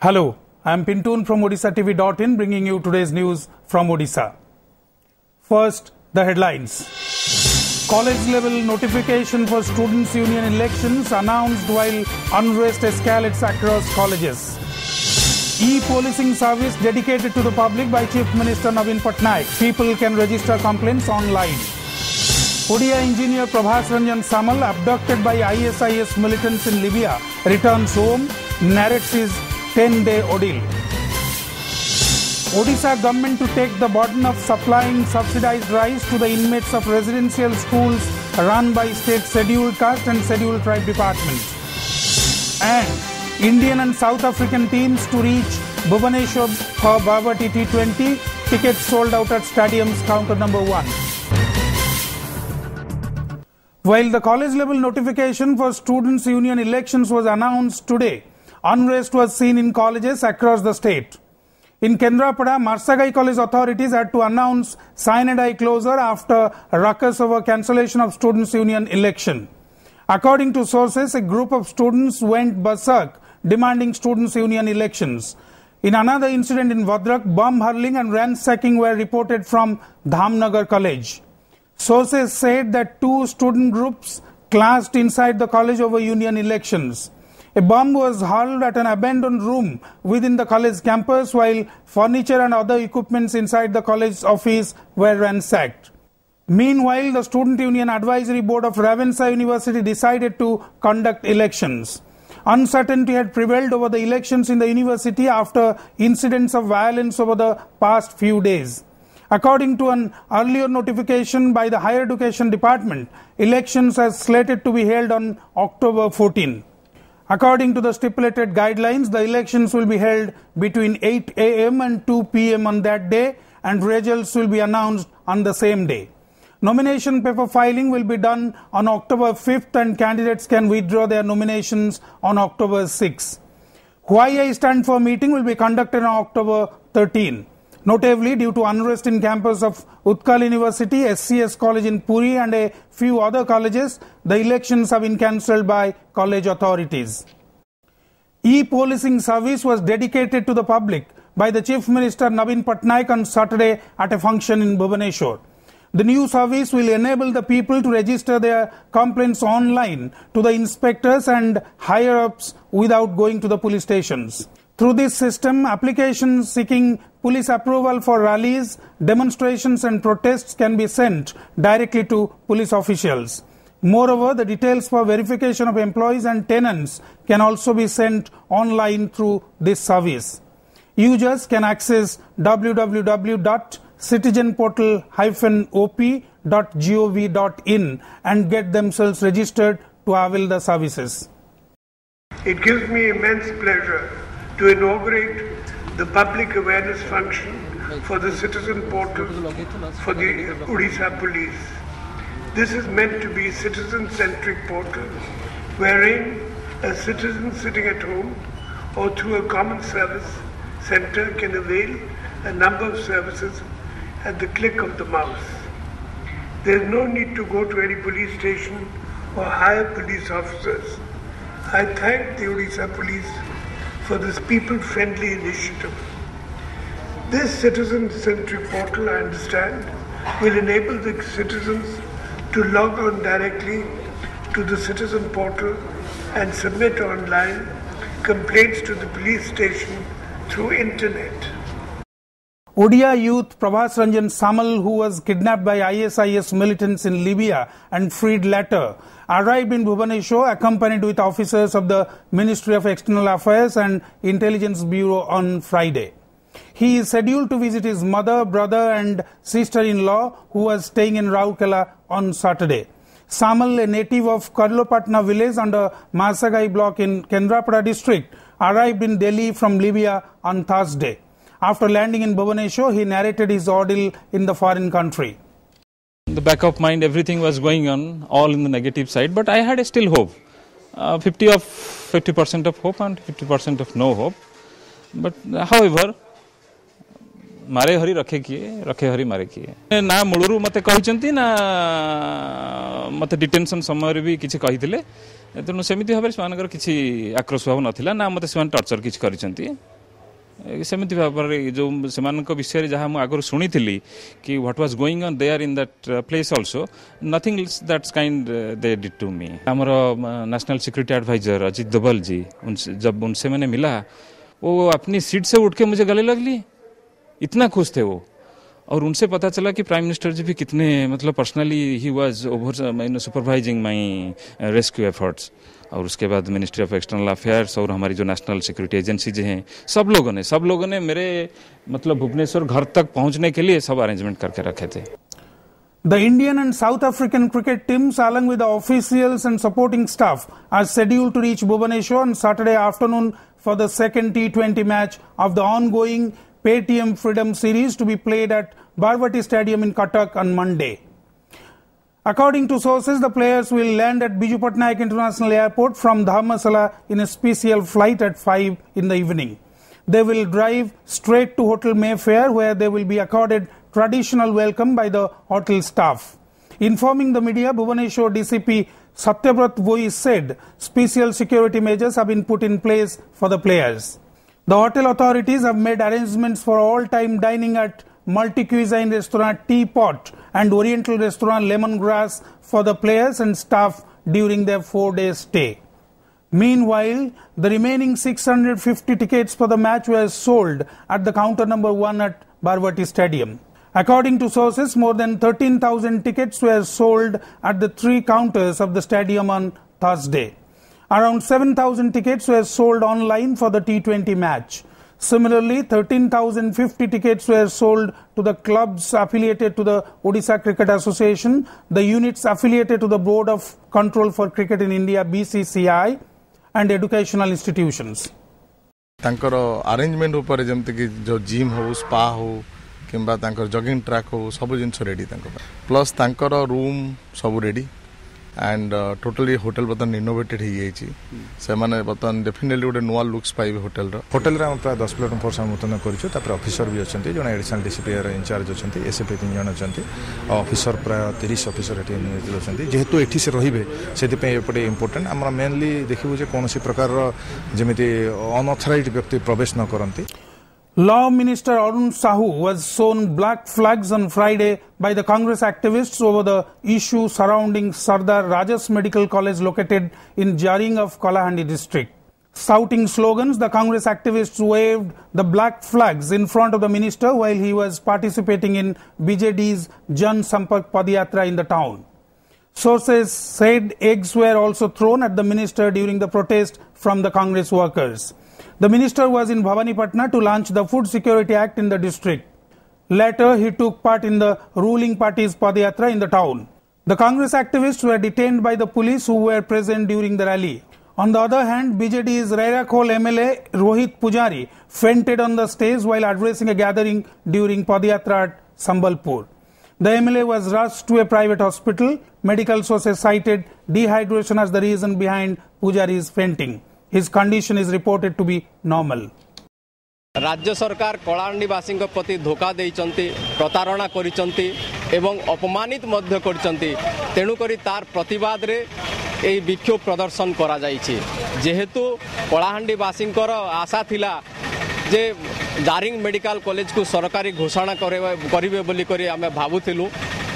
Hello, I am Pintoon from OdishaTV.in bringing you today's news from Odisha. First, the headlines. College level notification for students' union elections announced while unrest escalates across colleges. E-policing service dedicated to the public by Chief Minister Navin Patnaik. People can register complaints online. Odia engineer Prabhas Ranjan Samal, abducted by ISIS militants in Libya, returns home, narrates his 10-day ordeal. Odisha government to take the burden of supplying subsidized rice to the inmates of residential schools run by state scheduled caste and scheduled tribe departments. And Indian and South African teams to reach Bhubaneswar for Bhavati T20. Tickets sold out at stadiums counter number 1. While the college level notification for students' union elections was announced today, unrest was seen in colleges across the state. In Kendrapada, Marsagai College authorities had to announce sine die closure after a ruckus over cancellation of students' union election. According to sources, a group of students went berserk demanding students' union elections. In another incident in Vadrak, bomb hurling and ransacking were reported from Dhamnagar College. Sources said that 2 student groups clashed inside the college over union elections. A bomb was hurled at an abandoned room within the college campus, while furniture and other equipments inside the college office were ransacked. Meanwhile, the Student Union Advisory Board of Ravenshaw University decided to conduct elections. Uncertainty had prevailed over the elections in the university after incidents of violence over the past few days. According to an earlier notification by the Higher Education Department, elections are slated to be held on October 14. According to the stipulated guidelines, the elections will be held between 8 a.m. and 2 p.m. on that day, and results will be announced on the same day. Nomination paper filing will be done on October 5th, and candidates can withdraw their nominations on October 6th. Why I Stand For meeting will be conducted on October 13. Notably, due to unrest in campus of Utkal University, SCS College in Puri and a few other colleges, the elections have been cancelled by college authorities. E-policing service was dedicated to the public by the Chief Minister Navin Patnaik on Saturday at a function in Bhubaneswar. The new service will enable the people to register their complaints online to the inspectors and higher-ups without going to the police stations. Through this system, applications seeking police approval for rallies, demonstrations and protests can be sent directly to police officials. Moreover, the details for verification of employees and tenants can also be sent online through this service. Users can access www.citizenportal-op.gov.in and get themselves registered to avail the services. It gives me immense pleasure to inaugurate the public awareness function for the citizen portal for the Odisha Police. This is meant to be a citizen-centric portal wherein a citizen sitting at home or through a common service center can avail a number of services at the click of the mouse. There is no need to go to any police station or hire police officers. I thank the Odisha Police for this people-friendly initiative. This citizen-centric portal, I understand, will enable the citizens to log on directly to the citizen portal and submit online complaints to the police station through internet. Odia youth Prabhas Ranjan Samal, who was kidnapped by ISIS militants in Libya and freed later, arrived in Bhubaneswar accompanied with officers of the Ministry of External Affairs and Intelligence Bureau on Friday. He is scheduled to visit his mother, brother and sister-in-law who was staying in Raurkela on Saturday. Samal, a native of Karlopatna village under Marsagai block in Kendrapada district, arrived in Delhi from Libya on Thursday. After landing in Bhubaneswar, he narrated his ordeal in the foreign country. In the back of mind, everything was going on, all in the negative side, but I had still hope. 50% of hope and 50% of no hope. But however, मारे हरी रखे किए रखे हरी मारे किए ना मूलरू मते कहचंती ना मते डिटेंशन समय भी किछि कहिथिले तेणु सेमिति भाबरे सेमानकर किछि आक्रोश भाव नथिला ना मते सेमान टर्चर किछि करिसंती सेमती भाव जो सेमानक विषय जहाँ मुझे आगुरी शुणी कि what was going on there in that place also nothing that's kind they did to me. हमारा national security adviser Ajit Doval ji जब उनसे मैंने मिला वो अपनी सीट से उठ के मुझे गले लगली, इतना खुश थे वो। और उनसे पता चला कि प्राइम मिनिस्टर जी भी कितने मतलब personally he was over supervising my rescue efforts. और उसके बाद मिनिस्ट्री ऑफ एक्सटर्नल अफेयर्स और हमारी जो नेशनल सिक्योरिटी एजेंसी जो हैं सब लोगों ने मेरे मतलब भुवनेश्वर घर तक पहुंचने के लिए सब अरेंजमेंट करके रखे थे। The Indian and South African cricket teams, along with the officials and supporting staff, are scheduled to reach Bhubaneswar on Saturday afternoon for the second T20 match of the ongoing Paytm Freedom Series to be played at Barwati Stadium in Cuttack on Monday. According to sources, the players will land at Biju Patnaik International Airport from Dharmasala in a special flight at 5 in the evening. They will drive straight to Hotel Mayfair, where they will be accorded traditional welcome by the hotel staff. Informing the media, Bhubaneswar DCP Satyabrat Voi said special security measures have been put in place for the players. The hotel authorities have made arrangements for all-time dining at multi-cuisine restaurant Teapot and Oriental restaurant Lemongrass for the players and staff during their 4-day stay. Meanwhile, the remaining 650 tickets for the match were sold at the counter number 1 at Barwati Stadium. According to sources, more than 13,000 tickets were sold at the 3 counters of the stadium on Thursday. Around 7,000 tickets were sold online for the T20 match. Similarly, 13,050 tickets were sold to the clubs affiliated to the Odisha Cricket Association, the units affiliated to the Board of Control for Cricket in India (BCCI), and educational institutions. तांकर arrangement ऊपर जमते कि जो gym हो, spa हो किंबा तांकर jogging track हो सब जिन रेडी प्लस तांकर रूम सब रेडी एंड टोटली होटल बर्तन इनोवेटेड से माने बर्तन डेफिनेटली गोटे नुआ लुक्स पाइबे होटल होटल रे प्राय 10 प्लेटून फोर्स मुतन करिछु तापर ऑफिसर भी अछंती जो एडिशनल डीसीपी इंचार्ज अछंती एसएपी 3 जन अछंती ऑफिसर प्राय 30 ऑफिसर एठी नियोजित अछंती जेहेतु एठी से रहिबे सेति पे एपटे इंपोर्टेंट हमरा मेनली देखिबु जे कोनोसी प्रकार जेमिति अनऑथराइज्ड व्यक्ति प्रवेश न करंती। Law Minister Arun Sahu was shown black flags on Friday by the Congress activists over the issue surrounding Sardar Rajas Medical College located in Jaring of Kalahandi district. Shouting slogans, the Congress activists waved the black flags in front of the minister while he was participating in BJD's Jan Sampark Padayatra in the town. Sources said eggs were also thrown at the minister during the protest from the Congress workers. The minister was in Bhavanipatna to launch the Food Security Act in the district. Later, he took part in the ruling party's Padayatra in the town. The Congress activists were detained by the police who were present during the rally. On the other hand, BJD's Rairakhol MLA Rohit Pujari fainted on the stage while addressing a gathering during Padayatra at Sambalpur. The MLA was rushed to a private hospital. Medical sources cited dehydration as the reason behind Pujari's fainting. His condition is reported to be normal. राज्य सरकार कलाहांडीवासी प्रति धोखा देइचंती, प्रतारणा करिचंती एवं अपमानित मध्य करिचंती। तेणुकरी तार प्रतिवाद रे एई विक्षोभ प्रदर्शन करा जाइछि। जेहेतु कलाहांडीवासींकर आशा थिला जे जारिंग मेडिकल कॉलेज को सरकारी घोषणा करिवे बोली करी आमे भाबुथिलु,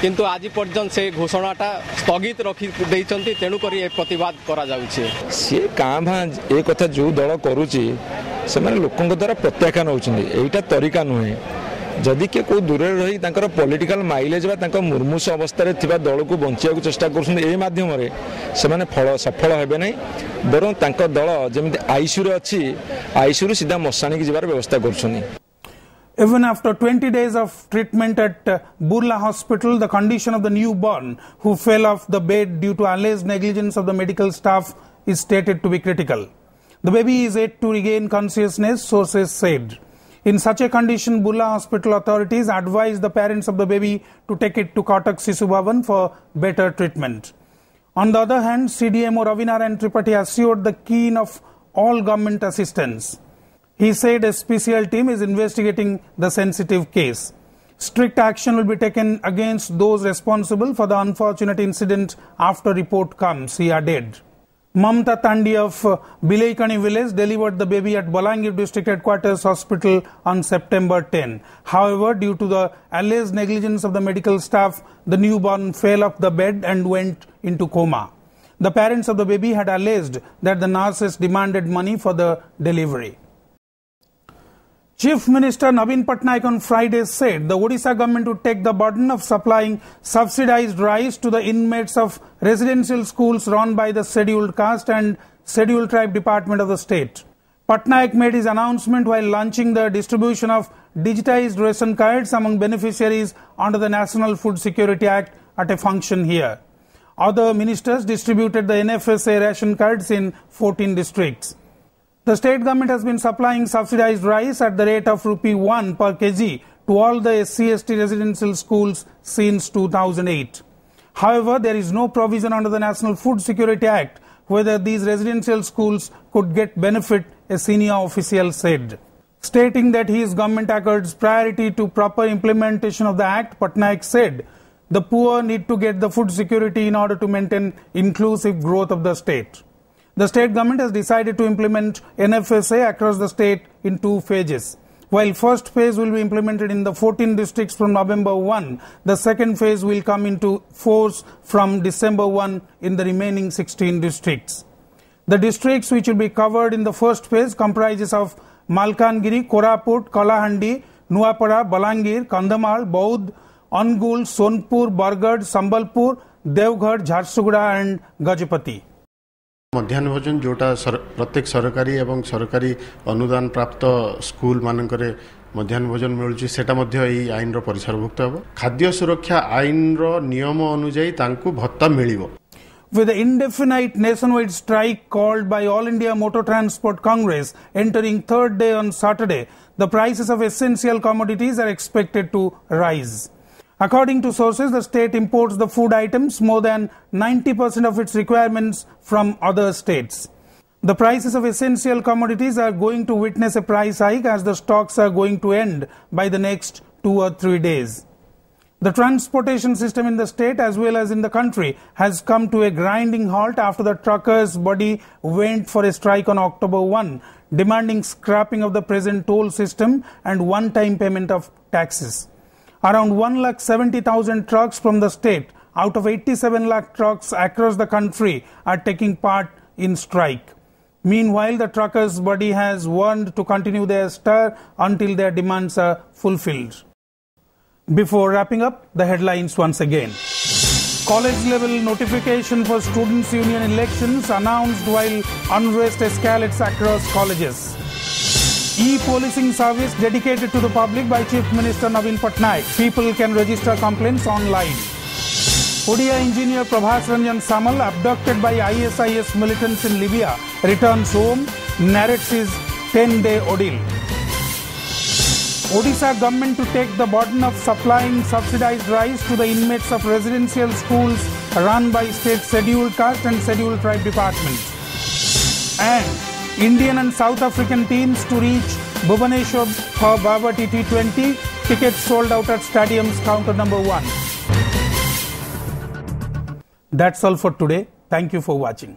किंतु आज पर्यंत से घोषणाटा स्थगित रखी देइचंती। तेणुकरी ए प्रतिवाद करा जाउछि। से काभा ए कथा जो दल करूची से माने लोकंक द्वारा प्रत्याख्यान होउछिंदी, एटा तरीका नुहे। जदि के को दूर रही तांकर पॉलिटिकल माइलेज बा तांकर मुर्मुष अवस्था रे थिबा दल को बंचिया को चेष्टा करछन, ए माध्यम रे से माने फल सफल हेबे नै, बरं तांकर दल जेमिति आईसीयू रे अछि, आईसीयू रे सीधा मसानी की जिबार व्यवस्था करछनी। Even after 20 days of treatment at Burla Hospital, the condition of the newborn who fell off the bed due to alleged negligence of the medical staff is stated to be critical. The baby is yet to regain consciousness, sources said. In such a condition, Burla Hospital authorities advised the parents of the baby to take it to Cuttack Sishu Bhavan for better treatment. On the other hand, CDMO Ravinarayan Tripathi assured the keen of all government assistance. He said a special team is investigating the sensitive case. Strict action will be taken against those responsible for the unfortunate incident after report comes, he added. Mamta Tandi of Bilaikani village delivered the baby at Balangir district headquarters hospital on September 10. However, due to the alleged negligence of the medical staff, the newborn fell off the bed and went into coma. The parents of the baby had alleged that the nurses demanded money for the delivery. Chief Minister Naveen Patnaik on Friday said the Odisha government would take the burden of supplying subsidized rice to the inmates of residential schools run by the Scheduled Caste and Scheduled Tribe Department of the state. Patnaik made his announcement while launching the distribution of digitized ration cards among beneficiaries under the National Food Security Act at a function here. Other ministers distributed the NFSA ration cards in 14 districts. The state government has been supplying subsidized rice at the rate of ₹1 per kg to all the SC/ST residential schools since 2008. However, there is no provision under the National Food Security Act whether these residential schools could get benefit, a senior official said. Stating that his government accords priority to proper implementation of the Act, Patnaik said the poor need to get the food security in order to maintain inclusive growth of the state. The state government has decided to implement NFSA across the state in 2 phases. While first phase will be implemented in the 14 districts from November 1, the second phase will come into force from December 1 in the remaining 16 districts. The districts which will be covered in the first phase comprises of Malkangiri, Koraput, Kalahandi, Nuapada, Balangir, Kandhamal, Baudh, Angul, Sonpur, Bargarh, Sambalpur, Devghar, Jharsuguda and Gajapati. मध्याह्न भोजन जोटा प्रत्येक सरकारी एवं सरकारी अनुदान प्राप्त school मानकरे मध्याह्न भोजन मिलुची सेटा मध्य एई आईन रो परिसरभुक्त हबो खाद्य सुरक्षा आईन रो नियम अनुसार तांकु भत्ता मिलिबो. With the indefinite nationwide strike called by All India Motor Transport Congress entering third day on Saturday, the prices of essential commodities are expected to rise. According to sources, the state imports the food items more than 90% of its requirements from other states. The prices of essential commodities are going to witness a price hike as the stocks are going to end by the next 2 or 3 days. The transportation system in the state as well as in the country has come to a grinding halt after the truckers' body went for a strike on October 1, demanding scrapping of the present toll system and one-time payment of taxes. Around 1,70,000 trucks from the state out of 87 lakh trucks across the country are taking part in strike. Meanwhile, the truckers' body has warned to continue their stir until their demands are fulfilled. Before wrapping up, the headlines once again. College level notification for Students' Union elections announced while unrest escalates across colleges. E-policing service dedicated to the public by Chief Minister Naveen Patnaik. People can register complaints online. Odia engineer Prabhas Ranjan Samal, abducted by ISIS militants in Libya, returns home, narrates his 10-day ordeal. Odisha government to take the burden of supplying subsidized rice to the inmates of residential schools run by state Scheduled Caste and Scheduled Tribe departments. And Indian and South African teams to reach Bhubaneswar for Bhavati T20. Tickets sold out at stadium's counter number 1. That's all for today. Thank you for watching.